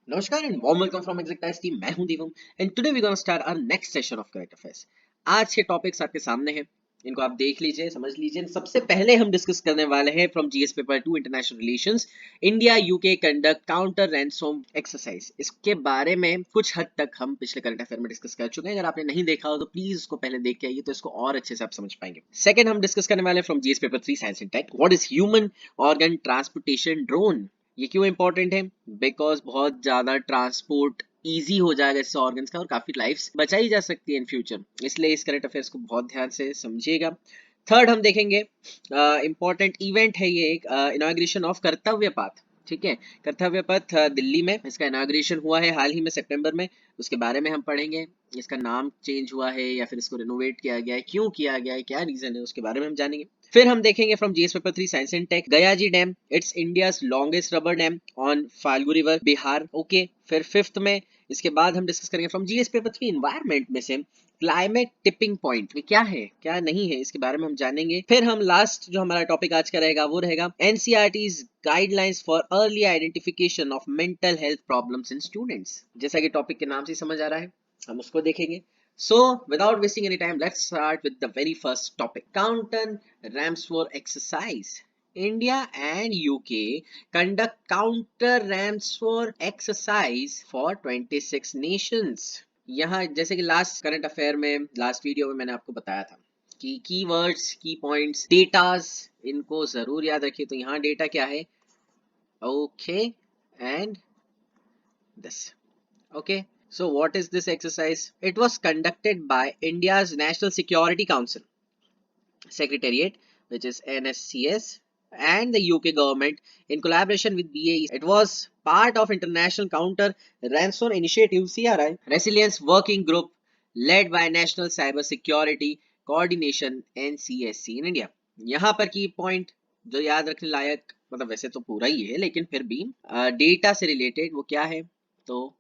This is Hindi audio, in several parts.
नमस्कार and warm welcome from Exactize team. मैं हूं Deepam and today we gonna start our next session of current affairs. आज के टॉपिक्स आपके सामने हैं, इनको आप देख लीजिए, समझ लीजिए। सबसे पहले हम डिस्कस करने वाले हैं from GS paper 2 international relations, India UK conduct counter ransom exercise. इसके बारे में कुछ हद तक हम पिछले करंट अफेयर में डिस्कस कर चुके हैं। अगर आपने नहीं देखा हो तो प्लीज उसको पहले देख के आइए, तो इसको और अच्छे से आप समझ पाएंगे। सेकंड हम डिस्कस करने वाले हैं from GS paper 3 science and tech, what is human organ transportation drone. ये क्यों इंपॉर्टेंट है? बिकॉज बहुत ज्यादा ट्रांसपोर्ट इजी हो जाएगा इससे ऑर्गन्स का, और काफी लाइफ्स बचाई जा सकती है इन फ्यूचर, इसलिए इस करंट अफेयर्स को बहुत ध्यान से समझिएगा। थर्ड हम देखेंगे, इंपॉर्टेंट इवेंट है ये, एक इनॉग्रेशन ऑफ कर्तव्य पाथ। ठीक है, कर्तव्य पथ दिल्ली में इसका इनॉग्रेशन हुआ है हाल ही में सितंबर में। उसके बारे में हम पढ़ेंगे, इसका नाम चेंज हुआ है या फिर इसको रिनोवेट किया गया है, क्यों किया गया है, क्या रीजन है, उसके बारे में हम जानेंगे। फिर हम देखेंगे from GS paper 3 science and tech, Gayaji dam, it's India's longest rubber dam on Falgu river, Bihar. Okay, फिर फिफ्थ में इसके बाद हम डिस्कस करेंगे फ्रॉम जीएस पेपर 3 एनवायरमेंट में से क्लाइमेट टिपिंग पॉइंट क्या है क्या नहीं है, इसके बारे में हम जानेंगे। फिर हम लास्ट जो हमारा टॉपिक आज का रहेगा वो रहेगा NCERTs guidelines for early identification of mental health problems in students. जैसा कि टॉपिक के नाम से समझ आ रहा है, हम उसको देखेंगे। So, without wasting any time, let's start with the very first topic. Counter-Ramsford exercise. India and UK conduct counter-Ramsford exercise for 26 nations. यहाँ जैसे कि लास्ट करंट अफेयर में, लास्ट वीडियो में मैंने आपको बताया था कि कीवर्ड्स, की पॉइंट्स, डेटास, इनको जरूर याद रखिए। तो यहाँ डेटा क्या है? Okay, and this. Okay, so what is this exercise? It was conducted by India's National Security Council Secretariat, which is NSCS, and the UK government in collaboration with BAE. It was part of International Counter Ransom Initiative CRI Resilience Working Group led by National Cyber Security Coordination NCSC in India. यहाँ पर की पॉइंट जो याद रखने लायक, मतलब वैसे तो पूरा ही है लेकिन फिर भी डेटा से रिलेटेड वो क्या है, तो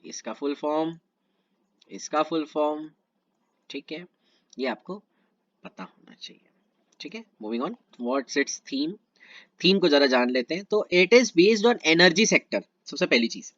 इसका फुल फॉर्म, इसका फुल फॉर्म, ठीक है, ये आपको पता होना चाहिए। ठीक है, moving on, what's it's theme. Theme को जरा जान लेते हैं। तो it is based on energy sector, सबसे पहली चीज,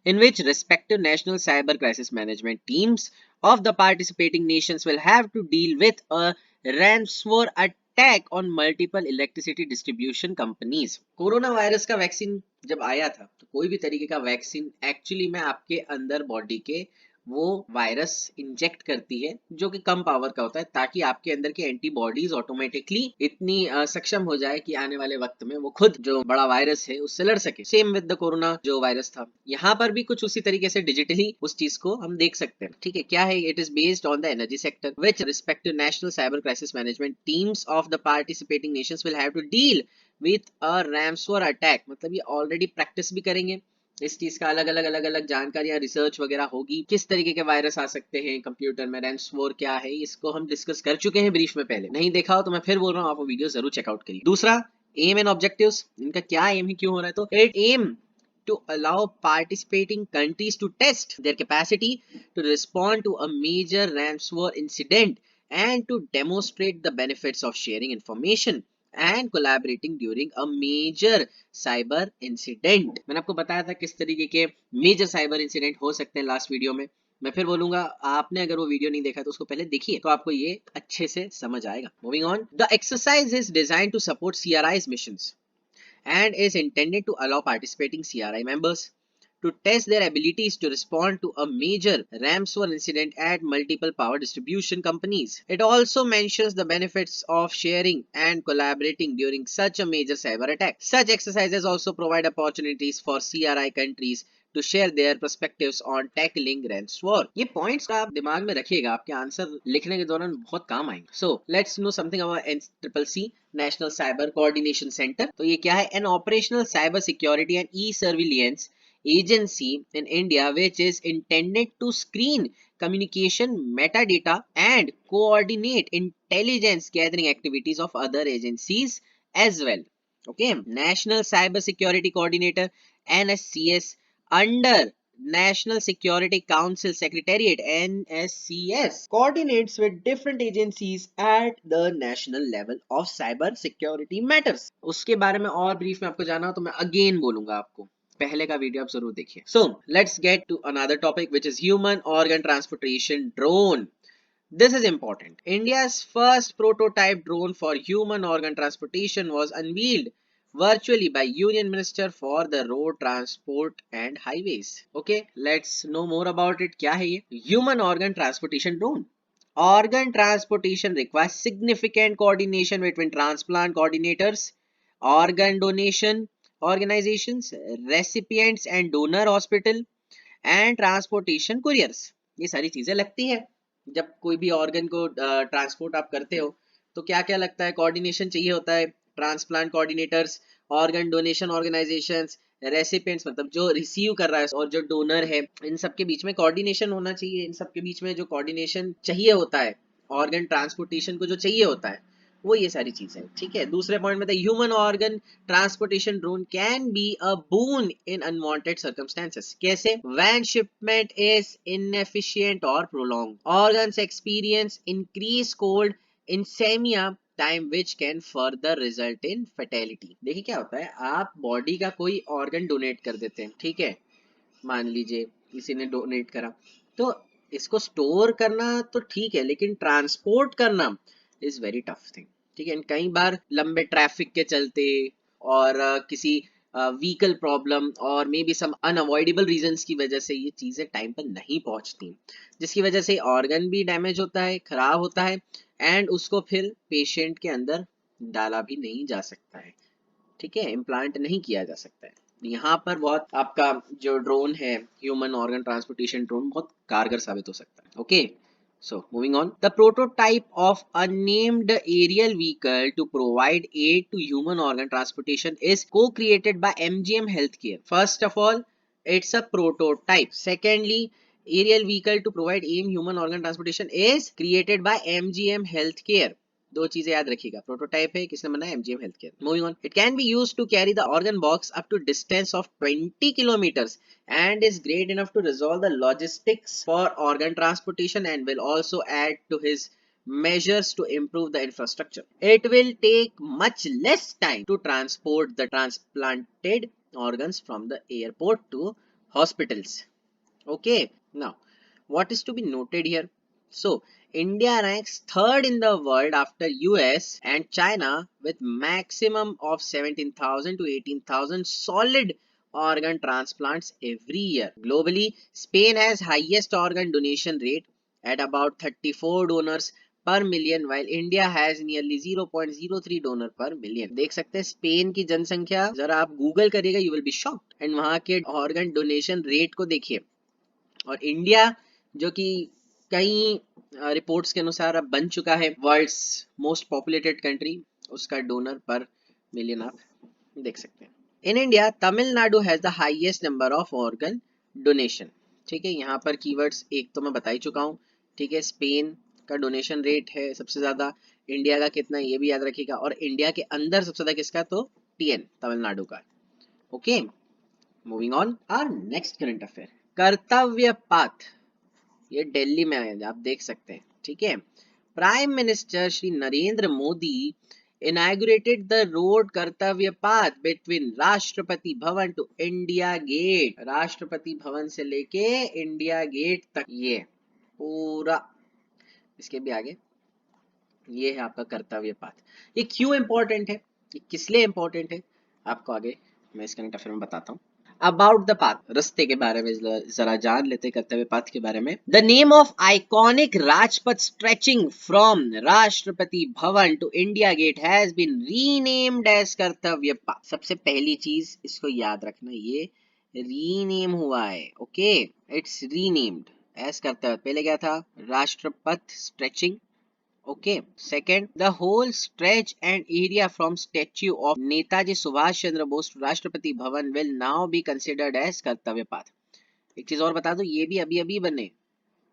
in which respective national cyber crisis management teams of the participating nations will have to deal with a ransomware attack on multiple electricity distribution companies. Corona virus का वैक्सीन जब आया था, तो कोई भी तरीके का वैक्सीन एक्चुअली में आपके अंदर बॉडी के वो वायरस इंजेक्ट करती है जो कि कम पावर का होता है, ताकि आपके अंदर की एंटीबॉडीज ऑटोमेटिकली इतनी सक्षम हो जाए कि आने वाले वक्त में वो खुद जो बड़ा वायरस है उससे लड़ सके। सेम विद द कोरोना जो वायरस था, यहाँ पर भी कुछ उसी तरीके से डिजिटली उस चीज को हम देख सकते हैं। ठीक है, क्या है? It is based on the energy sector which respective national cyber crisis management teams of the participating nations will have to deal with a ransomware attack. मतलब ये ऑलरेडी प्रैक्टिस भी करेंगे इस चीज का, अलग अलग जानकारियां, रिसर्च वगैरह होगी, किस तरीके के वायरस आ सकते हैं कंप्यूटर में, रैंसमवेयर क्या है, इसको हम डिस्कस कर चुके हैं ब्रीफ में पहले। नहीं देखा हो तो मैं फिर बोल रहा हूँ, आप वो वीडियो जरूर चेकआउट करिए। दूसरा, एम एंड ऑब्जेक्टिव्स, इनका क्या एम है, क्यों हो रहा है? तो it aim to allow participating countries to test their capacity to respond to a major ransomware incident and to demonstrate the benefits of sharing information and collaborating during a major cyber incident. मैंने आपको बताया था किस तरीके के मेजर साइबर इंसिडेंट हो सकते हैं लास्ट वीडियो में। मैं फिर बोलूंगा, आपने अगर वो वीडियो नहीं देखा तो उसको पहले देखिए, तो आपको ये अच्छे से समझ आएगा। Moving on, the exercise is designed to support CRI's missions and is intended to allow participating CRI members to test their abilities to respond to a major ransomware incident at multiple power distribution companies. It also mentions the benefits of sharing and collaborating during such a major cyber attack. Such exercises also provide opportunities for CRI countries to share their perspectives on tackling ransomware. ये points आप दिमाग में रखिएगा, आपके आंसर लिखने के दौरान बहुत काम आएंगे। So let's know something about NCCC, National Cyber Coordination Center. तो ये क्या है? An operational cyber security and e-surveillance agency in India which is intended to screen communication metadata and coordinate intelligence gathering activities of other agencies as well. Okay, National Cyber Security Coordinator NSCS under National Security Council Secretariat NSCS coordinates with different agencies at the national level of cyber security matters. उसके बारे में और ब्रीफ में आपको जाना हो तो मैं अगेन बोलूंगा आपको, पहले का वीडियो आप जरूर देखिए. So let's get to another topic, which is human organ transportation drone. This is important. India's first prototype drone for human organ transportation was unveiled virtually by Union Minister for the Road Transport and Highways. Okay, let's know more about it. क्या है ये? Human organ transportation drone. Organ transportation requires significant coordination between transplant coordinators, organ donation organizations, recipients and donor hospital, and transportation couriers. ये सारी चीजें लगती है जब कोई भी ऑर्गन को ट्रांसपोर्ट आप करते हो. तो क्या क्या लगता है? कोऑर्डिनेशन चाहिए होता है, transplant coordinators, organ donation organisations, recipients मतलब जो रिसीव कर रहा है और जो डोनर है, इन सब के बीच में कोऑर्डिनेशन होना चाहिए. इन सब के बीच में जो कोऑर्डिनेशन चाहिए होता है, ऑर्गन ट्रांसपोर्टेशन को जो चाहिए होता है, वो ये सारी चीजें. ठीक है. दूसरे पॉइंट में था human organ transportation drone can be a boon in unwanted circumstances. कैसे? व्हेन शिपमेंट इज इनएफिशिएंट और prolong, organs experience increase cold इंसेमिया time which can further result in fatality. देखिए क्या होता है, आप बॉडी का कोई ऑर्गन डोनेट कर देते हैं. ठीक है, मान लीजिए किसी ने डोनेट करा, तो इसको स्टोर करना तो ठीक है, लेकिन ट्रांसपोर्ट करना इज वेरी टफ थिंग. ठीक है. कई बार लंबे ट्रैफिक के चलते और किसी व्हीकल प्रॉब्लम और may be some unavoidable reasons की वजह से ये चीजें टाइम पर नहीं पहुंचती, जिसकी वजह से ऑर्गन भी डैमेज होता है, खराब होता है, एंड उसको फिर पेशेंट के अंदर डाला भी नहीं जा सकता है. ठीक है, इम्प्लांट नहीं किया जा सकता है. यहाँ पर बहुत आपका जो ड्रोन है, ह्यूमन ऑर्गन ट्रांसपोर्टेशन ड्रोन, बहुत कारगर साबित हो सकता है. Okay, so moving on, the prototype of a named aerial vehicle to provide aid to human organ transportation is co-created by MGM Healthcare. First of all, it's a prototype. Secondly, aerial vehicle to provide aid human organ transportation is created by MGM Healthcare. दो चीजें याद रखिएगा, प्रोटोटाइप है, किसने बनाया? MGM health care. Moving on, it can be used to carry the organ box up to distance of 20 kilometres and is great enough to resolve the logistics for organ transportation and will also add to his measures to improve the infrastructure. It will take much less time to transport the transplanted organs from the airport to hospitals. Okay, now what is to be noted here? So India ranks third in the world after US and China with maximum of 17,000 to 18,000 solid organ transplants every year. Globally, Spain has highest organ donation rate at about 34 donors per million, while India has nearly 0.03 donor per million. देख सकते हैं स्पेन की जनसंख्या, जरा आप गूगल करिएगा, you will be shocked. And वहाँ के ऑर्गन डोनेशन रेट को देखिए. और इंडिया जो कि कई रिपोर्ट्स के अनुसार अब बन चुका है वर्ल्ड्स मोस्ट पॉपुलेटेड कंट्री, उसका डोनर पर मिलियन आप देख सकते हैं. In India Tamil Nadu has the highest number of organ donation. ठीक है, यहाँ पर कीवर्ड्स एक तो मैं बता ही चुका हूँ. ठीक है, स्पेन का डोनेशन रेट है सबसे ज्यादा, इंडिया का कितना ये भी याद रखिएगा, और इंडिया के अंदर सबसे ज्यादा किसका? तो टीएन, तमिलनाडु का. Okay, moving on, our next current affair, Kartavya path. ये दिल्ली में है, आप देख सकते हैं. ठीक है, prime minister Shri Narendra Modi inaugurated the road कर्तव्य path between Rashtrapati Bhavan to India gate. Rashtrapati Bhavan से लेके इंडिया गेट तक ये पूरा, इसके भी आगे ये है आपका कर्तव्य पाथ. ये क्यों इंपॉर्टेंट है, ये किस लिए इंपॉर्टेंट है, आपको आगे मैं इस करंट अफेयर में बताता हूँ. अबाउट द पाथ, रास्ते के बारे में जरा जान लेते, कर्तव्य पाथ के बारे में. The name of iconic Rajpath stretching from Rashtrapati Bhavan to India Gate has been renamed as Kartavya path. सबसे पहली चीज इसको याद रखना, ये रीनेम हुआ है. ओके, इट्स रीनेम्ड एज कर्तव्य. पहले क्या था? राष्ट्रपथ stretching. Okay. Second, the whole stretch and area from statue of Netaji Subhash Chandra Bose to Rashtrapati Bhavan will now be considered as कर्तव्य path. एक चीज और बता दो, ये भी अभी अभी बने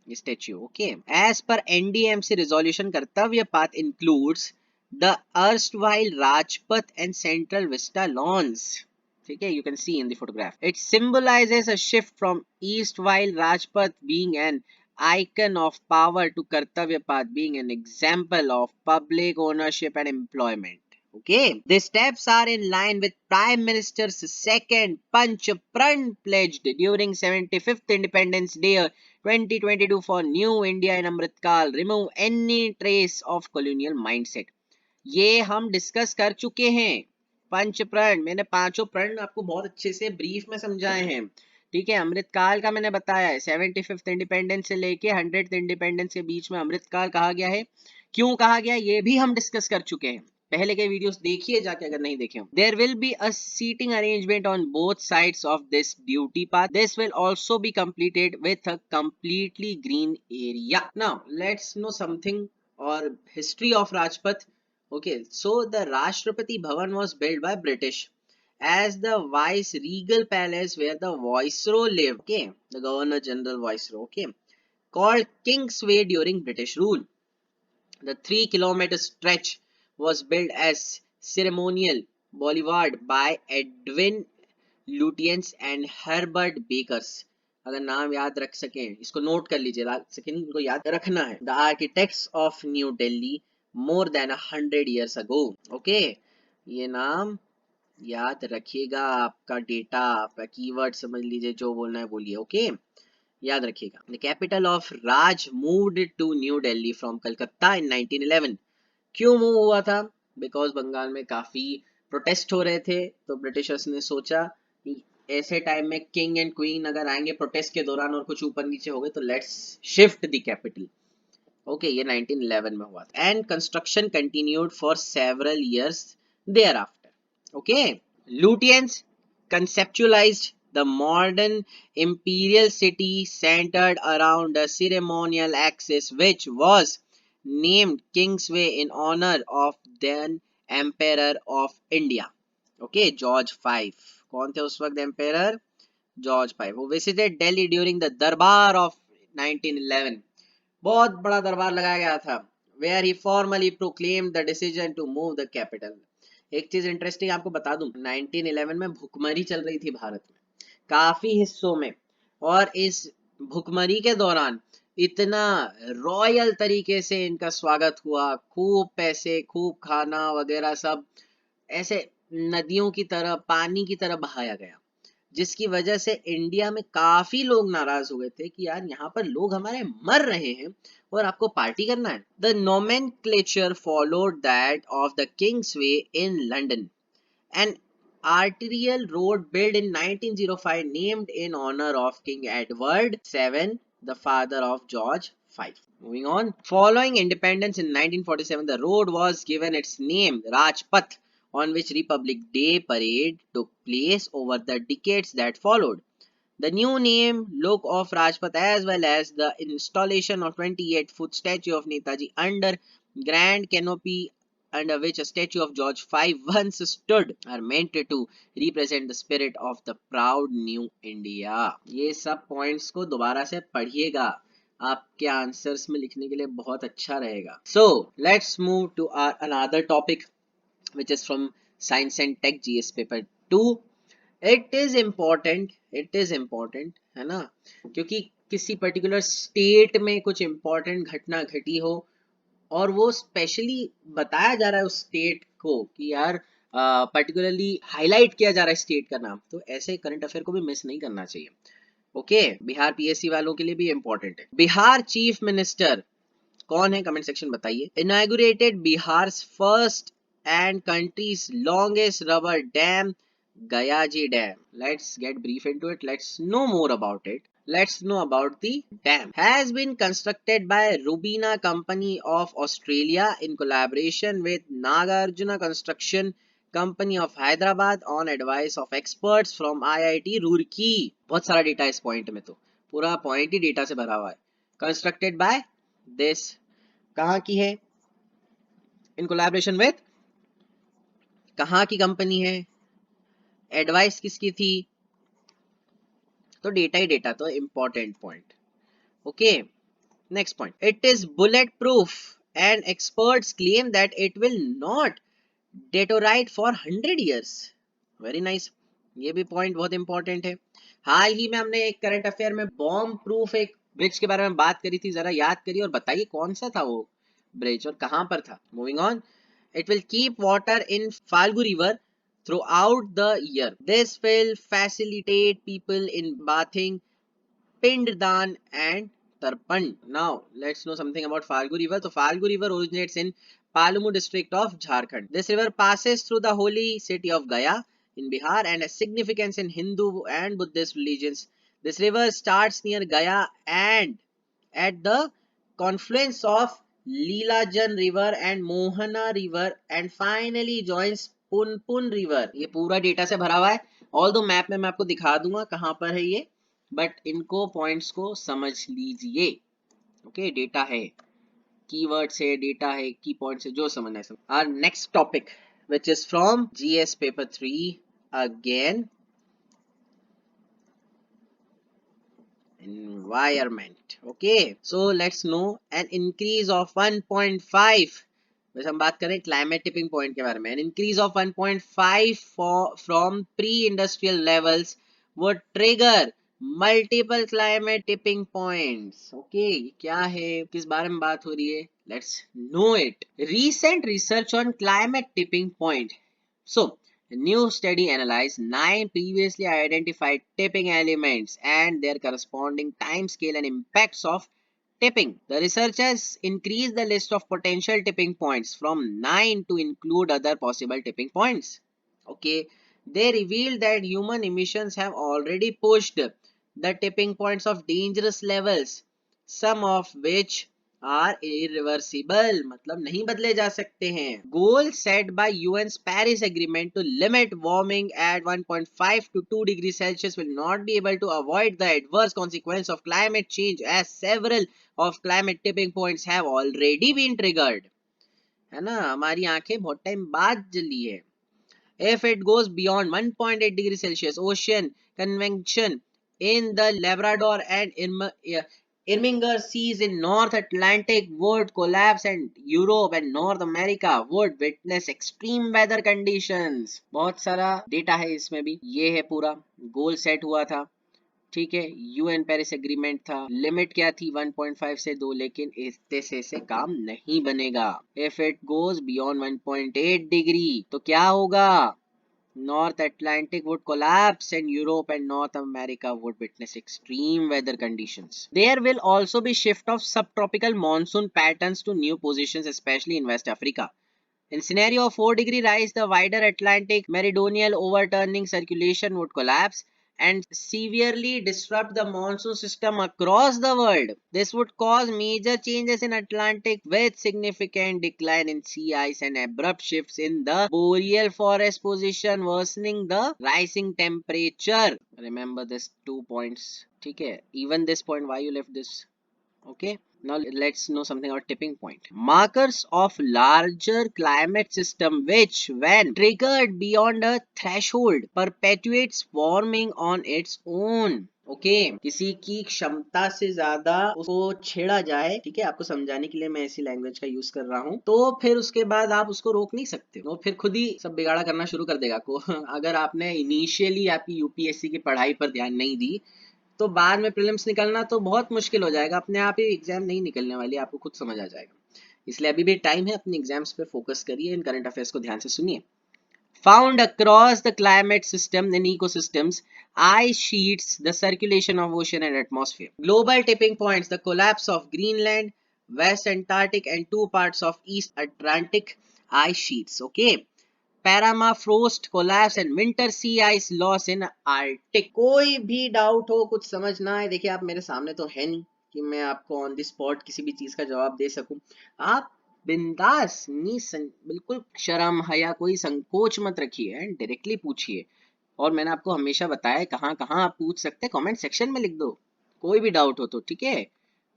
ये स्टेच्यू. ओके, एज पर NDMC resolution Kartavya path includes the erstwhile Rajpath and Central Vista lawns. ठीक है, you can see in the photograph. It symbolizes a shift from erstwhile Rajpath being an icon of power to कर्तव्य path being an example of public ownership and employment. Okay, the steps are in line with Prime Minister's second Panch Pran pledged during 75th Independence Day 2022 for New India in Amrit Kal. Remove any trace of colonial mindset. ये हम डिस्कस कर चुके हैं। पंच प्रण, मैंने पांचों प्रण आपको बहुत अच्छे से ब्रीफ में समझाए हैं। ठीक है, अमृतकाल का मैंने बताया है, 75th इंडिपेंडेंस से लेके 100th इंडिपेंडेंस के बीच में अमृतकाल कहा गया है। क्यों कहा गया ये भी हम डिस्कस कर चुके हैं। पहले के वीडियोस देखिए जाके अगर नहीं देखे हो। There will be a seating arrangement on both sides of this duty path. This will also be completed with a completely green area. Now let's know something और history of Rajpath. Okay, so the Rashtrapati Bhavan was built by British as the vice-regal palace where the viceroy lived. Okay, the Governor General Viceroy. Okay, called Kingsway during British rule. The 3 kilometer stretch was built as ceremonial boulevard by Edwin Lutyens and Herbert Bakers. अगर नाम याद रख सकें इसको नोट कर लीजिए, सेकेंड इनको याद रखना है। The architects of new Delhi more than 100 years ago. Okay, ये नाम याद रखिएगा, आपका डेटा, आपका कीवर्ड समझ लीजिए, जो बोलना है बोलिए। ओके, याद रखिएगा। The capital of Raj moved to New Delhi from Calcutta in 1911। क्यों मूव हुआ था? बिकॉज बंगाल में काफी प्रोटेस्ट हो रहे थे, तो ब्रिटिशर्स ने सोचा कि ऐसे टाइम में किंग एंड क्वीन अगर आएंगे प्रोटेस्ट के दौरान और कुछ ऊपर नीचे हो गए तो let's shift the capital. Okay, ये 1911 में हुआ था and construction continued for several years thereafter. Okay, Lutyens conceptualized the modern imperial city centered around a ceremonial axis which was named Kingsway in honor of then Emperor of India. Okay, George V. कौन थे उस वक्त ampere? George V, who visited Delhi during the Darbar of 1911. बहुत बड़ा दरबार लगाया गया था, where he formally proclaimed the decision to move the capital. एक चीज इंटरेस्टिंग आपको बता दूं, 1911 में भुखमरी चल रही थी भारत में काफी हिस्सों में, और इस भुखमरी के दौरान इतना रॉयल तरीके से इनका स्वागत हुआ, खूब पैसे, खूब खाना वगैरह सब ऐसे नदियों की तरह, पानी की तरह बहाया गया, जिसकी वजह से इंडिया में काफी लोग नाराज हो गए थे कि यार यहाँ पर लोग हमारे मर रहे हैं और आपको पार्टी करना है। The nomenclature followed that of the Kingsway in London, an arterial road built in 1905 named in honor of King Edward VII, the father of George V. Moving on, following independence in 1947, the road was given its name Rajpath, on which Republic Day parade took place over the decades that followed. The new name, look of Rajpath, as well as the installation of 28-foot statue of Netaji under grand canopy under which a statue of George V once stood, are meant to represent the spirit of the proud new India. ये सब points को दोबारा से पढ़िएगा, आपके आंसर्स में लिखने के लिए बहुत अच्छा रहेगा. So let's move to our another topic, which is from Science and Tech GS paper 2. It is important है ना, क्योंकि किसी पर्टिकुलर स्टेट में कुछ इंपॉर्टेंट घटना घटी हो और वो स्पेशली बताया जा रहा है उस स्टेट को कि यार पर्टिकुलरली हाईलाइट किया जा रहा है स्टेट का नाम, तो ऐसे करंट अफेयर को भी मिस नहीं करना चाहिए. ओके, बिहार पीएससी वालों के लिए भी इंपॉर्टेंट है. बिहार चीफ मिनिस्टर कौन है? कमेंट सेक्शन बताइए. Inaugurated Bihar first and country's longest rubber dam, Gayaji Dam. Let's get brief into it. Let's know more about it. Let's know about the dam. Has been constructed by Rubina Company of Australia in collaboration with Nagarjuna Construction Company of Hyderabad on advice of experts from IIT Roorkee. बहुत सारा डेटा इस पॉइंट में, तो पूरा पॉइंट ही डेटा से भरा हुआ है. Constructed by this, कहाँ की है? In collaboration with, कहाँ की कंपनी है? एडवाइस किसकी थी? तो डेटा ही डेटा, तो important point. Okay, next point. It is bullet proof and experts claim that it will not deteriorate for 100 years. Very nice, ये भी पॉइंट बहुत इंपॉर्टेंट है. हाल ही में हमने एक करंट अफेयर में बॉम्ब प्रूफ एक ब्रिज के बारे में बात करी थी, जरा याद करिए और बताइए कौन सा था वो ब्रिज और कहां पर था. Moving on. It will keep water in Falgu river throughout the year. This will facilitate people in bathing, Pinddan and Tarpan. Now, let's know something about Falgu River. So, Falgu River originates in Palamu district of Jharkhand. This river passes through the holy city of Gaya in Bihar and has significance in Hindu and Buddhist religions. This river starts near Gaya and at the confluence of Leelajan River and Mohana River and finally joins Punpun River. ये पूरा डेटा से भरा हुआ है. ऑल दो मैप में मैं आपको दिखा दूंगा कहाँ पर है ये, बट इनको पॉइंट्स को समझ लीजिए. ओके, डेटा है, कीवर्ड्स है, डेटा है, की पॉइंट्स है, जो समझना है समझ. Our next topic which is from GS paper 3 again, environment. Okay, so let's know an increase of 1.5. वैसे हम बात करें क्लाइमेट टिपिंग पॉइंट के बारे में. an increase of 1.5 from pre-industrial levels would trigger multiple climate tipping points. Okay, क्या है, किस बारे में बात हो रही है? Let's know it. Recent research on climate tipping point. So, a new study analyzed 9 previously identified tipping elements and their corresponding time scale and impacts of tipping. The researchers increased the list of potential tipping points from 9 to include other possible tipping points. Okay, they revealed that human emissions have already pushed the tipping points of dangerous levels, some of which are irreversible, मतलब नहीं बदले जा सकते हैं. Goal set by UN's Paris Agreement to limit warming at 1.5 to 2 degrees Celsius will not be able to avoid the adverse consequence of climate change as several of climate tipping points have already been triggered. है ना, हमारी आंखें बहुत टाइम बाद जली है. If it goes beyond 1.8 degrees Celsius, ocean convection in the Labrador and Irminger seas in North Atlantic would collapse and Europe and North America would witness extreme weather conditions. बहुत सारा डेटा है इसमें भी. ये है पूरा गोल सेट हुआ था, ठीक है. यूएन पेरिस एग्रीमेंट था, लिमिट क्या थी 1.5 से 2, लेकिन इससे से काम नहीं बनेगा. If it goes beyond 1.8 degree तो क्या होगा? North Atlantic would collapse and Europe and North America would witness extreme weather conditions. There will also be shift of subtropical monsoon patterns to new positions, especially in West Africa. In scenario of 4-degree rise, the wider Atlantic meridional overturning circulation would collapse and severely disrupt the monsoon system across the world. This would cause major changes in Atlantic with significant decline in sea ice and abrupt shifts in the boreal forest position, worsening the rising temperature. Remember this 2 points. ठीक है, even this point, why you left this? Okay, now let's know something about tipping point. Markers of larger climate system which when triggered beyond a threshold perpetuates warming on its own. Okay किसी की क्षमता से ज्यादा उसको छेड़ा जाए, ठीक है, आपको समझाने के लिए मैं ऐसी लैंग्वेज का यूज कर रहा हूँ, तो फिर उसके बाद आप उसको रोक नहीं सकते, वो फिर खुद ही सब बिगाड़ा करना शुरू कर देगा को अगर आपने इनिशियली आपकी यूपीएससी की पढ़ाई पर ध्यान नहीं दी तो बाद में प्रीलिम्स निकलना तो बहुत मुश्किल हो जाएगा. अपने आप ही एग्जाम नहीं निकलने वाली, आपको खुद समझ आ जाएगा. इसलिए अभी भी टाइम है, अपने एग्जाम्स पे फोकस करिए, इन करंट अफेयर्स को ध्यान से सुनिए. Found across the climate system and ecosystems, ice sheets, the circulation of ocean and atmosphere. Global tipping points, the collapse of Greenland, West Antarctic and 2 parts of East Atlantic ice sheets. Okay. Permafrost collapse and winter sea ice loss in Arctic. कोई भी डाउट हो, कुछ समझ ना आए, देखिए आप मेरे सामने तो है नहीं कि मैं आपको ऑन द स्पॉट किसी भी चीज का जवाब दे सकूं. आप बिंदास बिल्कुल शर्म हया कोई संकोच मत रखिए एंड डायरेक्टली पूछिए. और मैंने आपको हमेशा बताया है कहाँ कहाँ आप पूछ सकते हैं, कमेंट सेक्शन में लिख दो कोई भी डाउट हो तो, ठीक है.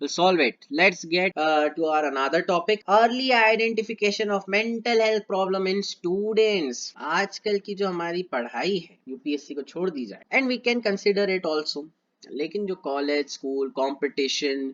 We'll solve it. Let's get to our another topic. Early identification of mental health problem in students. आजकल की जो हमारी पढ़ाई है यूपीएससी को छोड़ दी जाए, and we can consider it also. लेकिन जो कॉलेज स्कूल कंपटीशन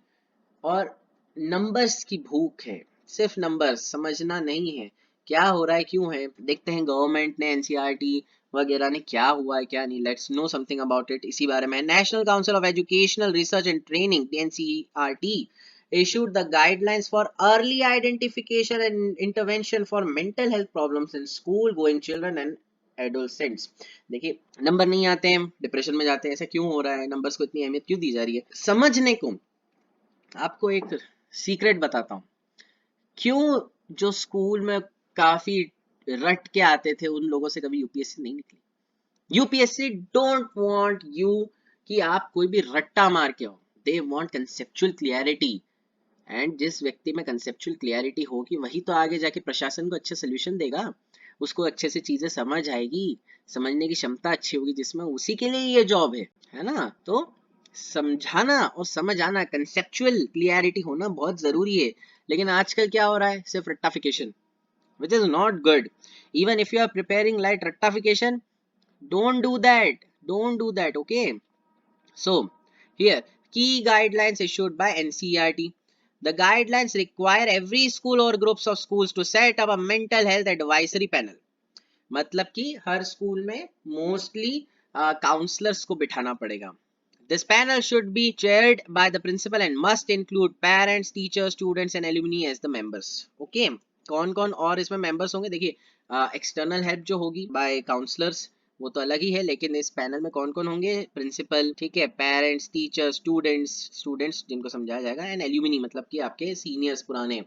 और नंबर्स की भूख है, सिर्फ नंबर्स समझना नहीं है, क्या हो रहा है क्यों है. देखते हैं गवर्नमेंट ने एनसीईआरटी वगैरह ने क्या हुआ है क्या नहीं. Let's know something about it. इसी बारे में national council of educational research and training NCERT issued the guidelines for early identification and intervention for mental health problems in school going children and adolescents. देखिए नंबर नहीं आते हैं, डिप्रेशन में जाते हैं, ऐसा क्यों हो रहा है, नंबर्स को इतनी अहमियत क्यों दी जा रही है? समझने को आपको एक सीक्रेट बताता हूँ, क्यों जो स्कूल में काफी रट के आते थे उन लोगों से कभी यूपीएससी नहीं निकली। यूपीएससी डोंट वांट यू कि आप कोई भी रट्टा मार के हो, they want conceptual clarity, and जिस व्यक्ति में कंसेप्चुअल क्लियरिटी होगी वही तो आगे जाके प्रशासन को अच्छा सोल्यूशन देगा, उसको अच्छे से चीजें समझ आएगी, समझने की क्षमता अच्छी होगी, जिसमें उसी के लिए ये जॉब है ना। तो समझाना और समझ आना, कंसेप्चुअल क्लियरिटी होना बहुत जरूरी है। लेकिन आजकल क्या हो रहा है, सिर्फ रट्टाफिकेशन, which is not good. Even if you are preparing light rectification, don't do that, don't do that, okay? So here, key guidelines issued by NCERT. The guidelines require every school or groups of schools to set up a mental health advisory panel. मतलब कि हर स्कूल में मोस्टली काउंसलर्स को बिठाना पड़ेगा। This panel should be chaired by the principal and must include parents, teachers, students and alumni as the members. Okay? कौन कौन और इसमें मेंबर्स होंगे? देखिए एक्सटर्नल हेल्प जो होगी बाय काउंसलर्स वो तो अलग ही है, लेकिन इस पैनल में कौन कौन होंगे? प्रिंसिपल, ठीक है, पेरेंट्स, टीचर्स, स्टूडेंट्स जिनको समझाया जाएगा, एंड एल्यूमिनी मतलब कि आपके सीनियर्स पुराने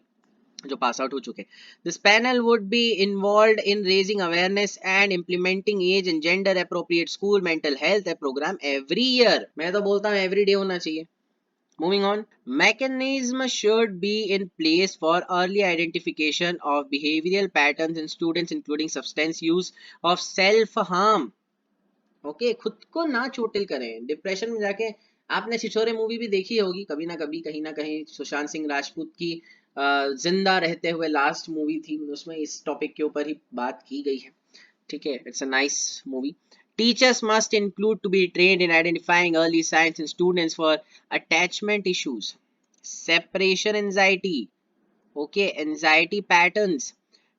जो पास आउट हो चुके। This panel would be involved in raising awareness and implementing age and gender appropriate school mental health programme every year. मैं तो बोलता हूँ एवरी डे होना चाहिए। Moving on, mechanism should be in place for early identification of behavioral patterns in students, including substance use of self-harm. Okay, खुद को ना चोटिल करें। डिप्रेशन में जाके आपने छिछोरे मूवी भी देखी होगी कभी ना कभी, कहीं ना कहीं सुशांत सिंह राजपूत की जिंदा रहते हुए लास्ट मूवी थी, उसमें इस टॉपिक के ऊपर ही बात की गई है। ठीक है, it's a nice movie. Teachers must include to be trained in identifying early signs in students for attachment issues, separation anxiety, okay, anxiety patterns,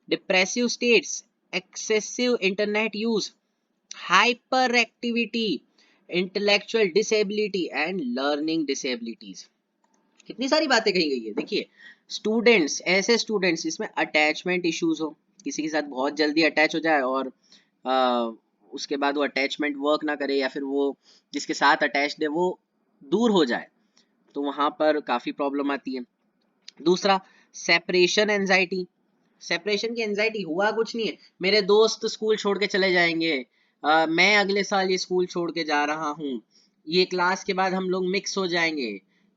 depressive states, excessive internet use, hyperactivity, intellectual disability and learning disabilities. कितनी सारी बातें कही गई है। देखिए स्टूडेंट्स, ऐसे स्टूडेंट्स जिसमें अटैचमेंट इश्यूज हो, किसी के साथ बहुत जल्दी अटैच हो जाए और उसके बाद वो अटैचमेंट वर्क ना करे, या फिर वो जिसके साथ अटैच्ड है वो दूर हो जाए, तो वहां पर काफी प्रॉब्लम आती है। दूसरा, सेपरेशन एंजाइटी। सेपरेशन की एंजाइटी हुआ कुछ नहीं है, मेरे दोस्त स्कूल छोड़ के चले जाएंगे, मैं अगले साल ये स्कूल छोड़ के जा रहा हूँ, ये क्लास के बाद हम लोग मिक्स हो जाएंगे,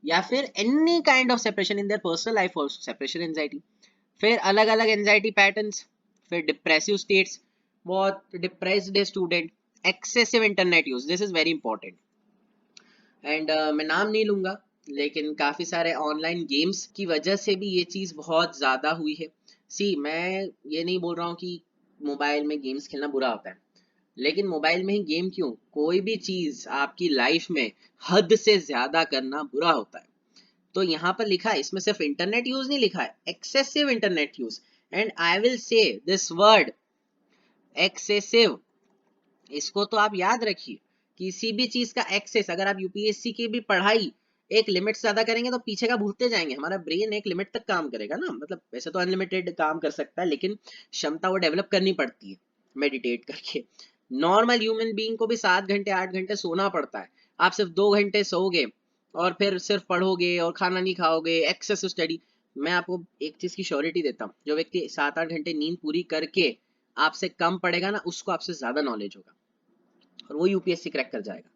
या फिर any kind of separation in their personal life also, separation anxiety. फिर अलग अलग एंजाइटी पैटर्न्स, फिर डिप्रेसिव स्टेट्स, बहुत डिप्रेस्ड है student, excessive internet use, this is very important. And मैं नाम नहीं लूंगा, लेकिन काफी सारे ऑनलाइन गेम्स की वजह से भी ये चीज बहुत ज्यादा हुई है। सी, मैं ये नहीं बोल रहा हूँ कि मोबाइल में गेम्स खेलना बुरा होता है, लेकिन मोबाइल में ही गेम क्यों, कोई भी चीज आपकी लाइफ में हद से ज्यादा करना बुरा होता है। तो यहाँ पर लिखा है, इसमें सिर्फ इंटरनेट यूज नहीं लिखा है, excessive internet use, and I will say this word excessive, इसको तो आप याद रखिए। किसी भी चीज का एक्सेस, अगर आप यूपीएससी की भी पढ़ाई एक लिमिट से ज्यादा करेंगे तो पीछे का भूलते जाएंगे। हमारा ब्रेन एक लिमिट तक काम करेगा ना, मतलब वैसे तो अनलिमिटेड काम कर सकता है, लेकिन क्षमता वो डेवलप करनी पड़ती है मेडिटेट करके। नॉर्मल ह्यूमन बीइंग को भी 7 घंटे 8 घंटे सोना पड़ता है। आप सिर्फ 2 घंटे सोओगे और फिर सिर्फ पढ़ोगे और खाना नहीं खाओगे, एक्सेस स्टडी। मैं आपको एक चीज की श्योरिटी देता हूँ, जो व्यक्ति 7-8 घंटे नींद पूरी करके आपसे कम पढ़ेगा ना, उसको आपसे ज्यादा नॉलेज होगा और वो यूपीएससी क्रैक कर जाएगा।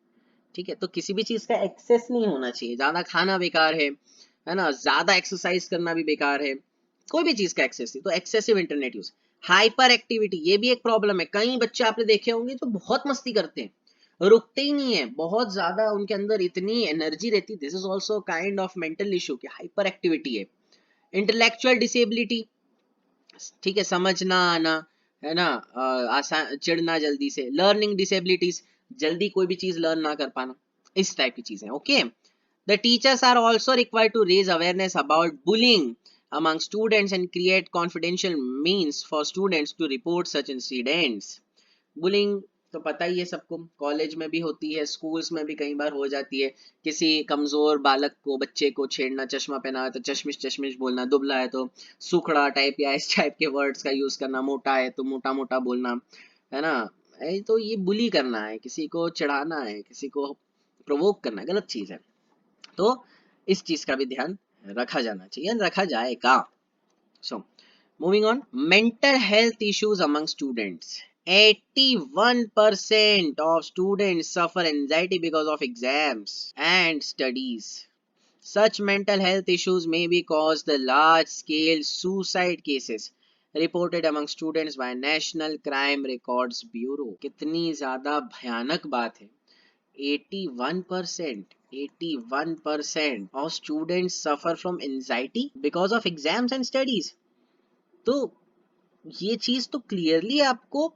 ठीक है, तो किसी भी चीज का एक्सेस नहीं होना चाहिए। ज्यादा खाना बेकार है ना, ज्यादा एक्सरसाइज करना भी बेकार है, कोई भी चीज का एक्सेस नहीं। तो excessive internet use, hyper activity, ये भी एक प्रॉब्लम है। कई बच्चे आपने देखे होंगे तो बहुत मस्ती करते हैं, रुकते ही नहीं है, बहुत ज्यादा उनके अंदर इतनी एनर्जी रहती है। This is also kind of mental issue कि हाइपर एक्टिविटी है। इंटेलेक्चुअल डिसेबिलिटी, ठीक है, समझना आना, है ना, आसान चिढ़ना जल्दी से। लर्निंग डिसेबिलिटीज, जल्दी कोई भी चीज लर्न ना कर पाना, इस टाइप की चीजें। Okay, the teachers are also required to raise awareness about bullying among students and create confidential means for students to report such incidents. Bullying तो पता ही है सबको, कॉलेज में भी होती है, स्कूल्स में भी कई बार हो जाती है। किसी कमजोर बालक को, बच्चे को छेड़ना, चश्मा पहना है तो चश्मिश चश्मिश बोलना, दुबला है तो सुखड़ा टाइप या इस टाइप के वर्ड्स का यूज करना, मोटा है तो मोटा मोटा बोलना, है ना। तो ये बुली करना है, किसी को चिढ़ाना है, किसी को प्रोवोक करना है, गलत चीज है। तो इस चीज का भी ध्यान रखा जाना चाहिए, रखा जाएगा। सो moving on, mental health issues among students. 81% of students suffer anxiety because of exams and studies. Such mental health issues may be caused the large scale suicide cases reported among students by National Crime Records Bureau. कितनी ज्यादा भयानक बात है। 81% of students suffer from anxiety because of exams and studies. तो ये चीज तो क्लियरली आपको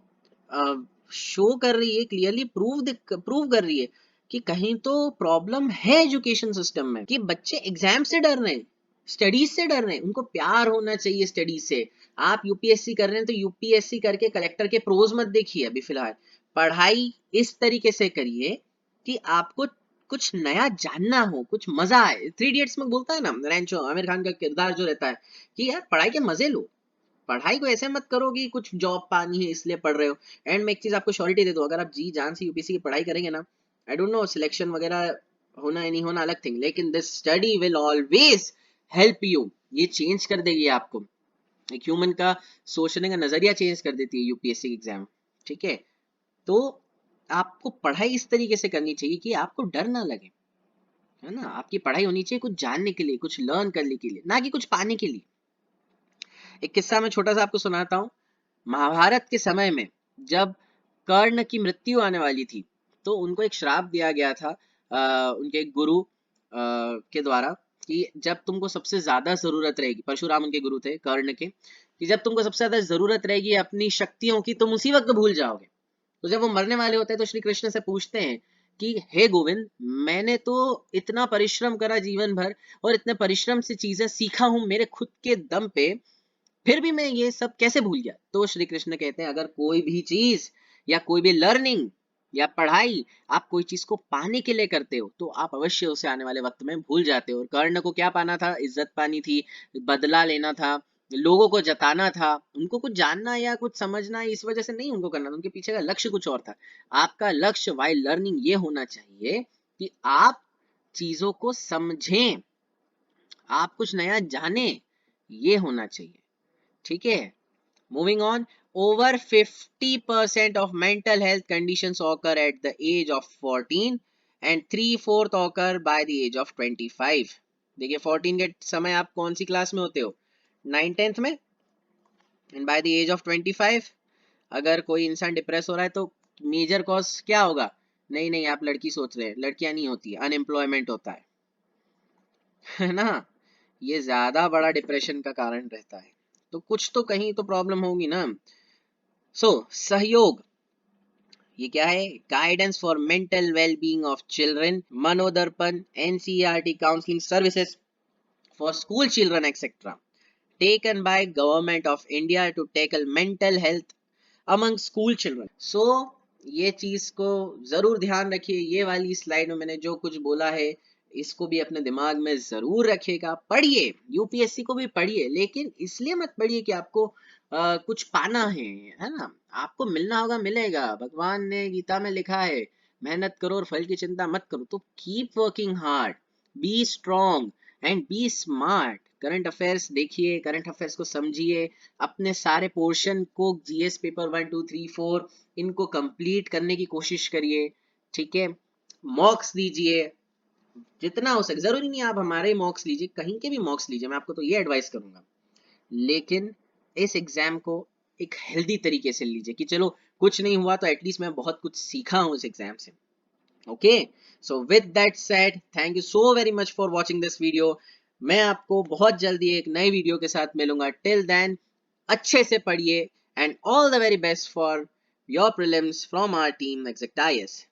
शो कर रही है, क्लियरली प्रूव कर रही है कि कहीं तो प्रॉब्लम है एजुकेशन सिस्टम में, कि बच्चे एग्जाम से डर रहे हैं, स्टडीज से डर रहे हैं। उनको प्यार होना चाहिए स्टडीज से। आप यूपीएससी कर रहे हैं तो यूपीएससी करके कलेक्टर के प्रोज मत देखिए अभी फिलहाल, पढ़ाई इस तरीके से करिए कि आपको कुछ नया जानना हो, कुछ मजा आए। 3 इडियट्स में बोलता है ना रैंचो, आमिर खान का किरदार जो रहता है कि यार पढ़ाई के मजे लो, पढ़ाई को ऐसे मत करो कि कुछ जॉब पानी है इसलिए पढ़ रहे हो। एंड मैं एक चीज आपको श्योरिटी दे दूं, अगर आप जी जान से यूपीएससी की पढ़ाई करेंगे ना, आई डोंट नो सिलेक्शन वगैरह होना है नहीं होना अलग थिंग, लेकिन this study will always help you. ये चेंज कर देगी आपको, एक ह्यूमन का सोचने का नजरिया चेंज कर देती है यूपीएससी एग्जाम, ठीक है। तो आपको पढ़ाई इस तरीके से करनी चाहिए कि आपको डर ना लगे, है ना। आपकी पढ़ाई होनी चाहिए कुछ जानने के लिए, कुछ लर्न करने के लिए, ना कि कुछ पाने के लिए। एक किस्सा मैं छोटा सा आपको सुनाता हूँ। महाभारत के समय में जब कर्ण की मृत्यु आने वाली थी, तो उनको एक श्राप दिया गया था उनके गुरु के द्वारा, कि जब तुमको सबसे ज्यादा जरूरत रहेगी, परशुराम उनके गुरु थे कर्ण के, कि जब तुमको सबसे ज्यादा जरूरत रहेगी अपनी शक्तियों की, तुम उसी वक्त भूल जाओगे। तो जब वो मरने वाले होते हैं तो श्री कृष्ण से पूछते हैं कि हे गोविंद, मैंने तो इतना परिश्रम करा जीवन भर और इतने परिश्रम से चीजें सीखा हूं मेरे खुद के दम पे, फिर भी मैं ये सब कैसे भूल गया। तो श्री कृष्ण कहते हैं अगर कोई भी चीज या कोई भी लर्निंग या पढ़ाई आप कोई चीज को पाने के लिए करते हो तो आप अवश्य उसे आने वाले वक्त में भूल जाते हो। और कर्ण को क्या पाना था? इज्जत पानी थी, बदला लेना था, लोगों को जताना था, उनको कुछ जानना या कुछ समझना इस वजह से नहीं उनको करना था, उनके पीछे का लक्ष्य कुछ और था। आपका लक्ष्य वाइल लर्निंग ये होना चाहिए कि आप चीजों को समझें, आप कुछ नया जाने, ये होना चाहिए, ठीक है। Moving on, over 50% of mental health conditions occur at the age of 14 and 3/4 occur by the age of 25। देखिए 14 के समय आप कौन सी क्लास में होते हो? 9th-10th में। And by the age of 25 अगर कोई इंसान डिप्रेस हो रहा है तो मेजर कॉज क्या होगा? नहीं नहीं, आप लड़की सोच रहे हैं, लड़कियां नहीं होती, अनएम्प्लॉयमेंट होता है ना। ये ज्यादा बड़ा डिप्रेशन का कारण रहता है, तो कुछ तो कहीं तो प्रॉब्लम होगी ना। सहयोग, ये क्या है? Guidance for mental wellbeing of children, Manodarpan, NCERT counselling services for school children etcetera, taken by government of India to tackle mental health among school children. ये चीज को जरूर ध्यान रखिए, ये वाली स्लाइड में मैंने जो कुछ बोला है इसको भी अपने दिमाग में जरूर रखिएगा। पढ़िए, यूपीएससी को भी पढ़िए, लेकिन इसलिए मत पढ़िए कि आपको कुछ पाना है ना। आपको मिलना होगा, मिलेगा। भगवान ने गीता में लिखा है मेहनत करो और फल की चिंता मत करो। तो keep working hard, be strong and be smart. Current affairs देखिए, करंट अफेयर्स को समझिए, अपने सारे पोर्शन को जीएस पेपर 1 2 3 4 इनको कंप्लीट करने की कोशिश करिए, ठीक है। मॉक्स दीजिए जितना हो सके, जरूरी नहीं आप हमारे मॉक्स लीजिए, कहीं के भी मॉक्स लीजिए, मैं आपको तो ये एडवाइस करूंगा। लेकिन इस एग्जाम को एक हेल्दी तरीके से लीजिए कि चलो कुछ नहीं हुआ तो एटलीस्ट मैं बहुत कुछ सीखा हूं इस एग्जाम से। Okay, so with that said, thank you so very much for watching this video. मैं आपको बहुत जल्दी एक नए वीडियो के साथ मिलूंगा। टिल देन अच्छे से पढ़िए and all the very best for your prelims from our team Exact IAS.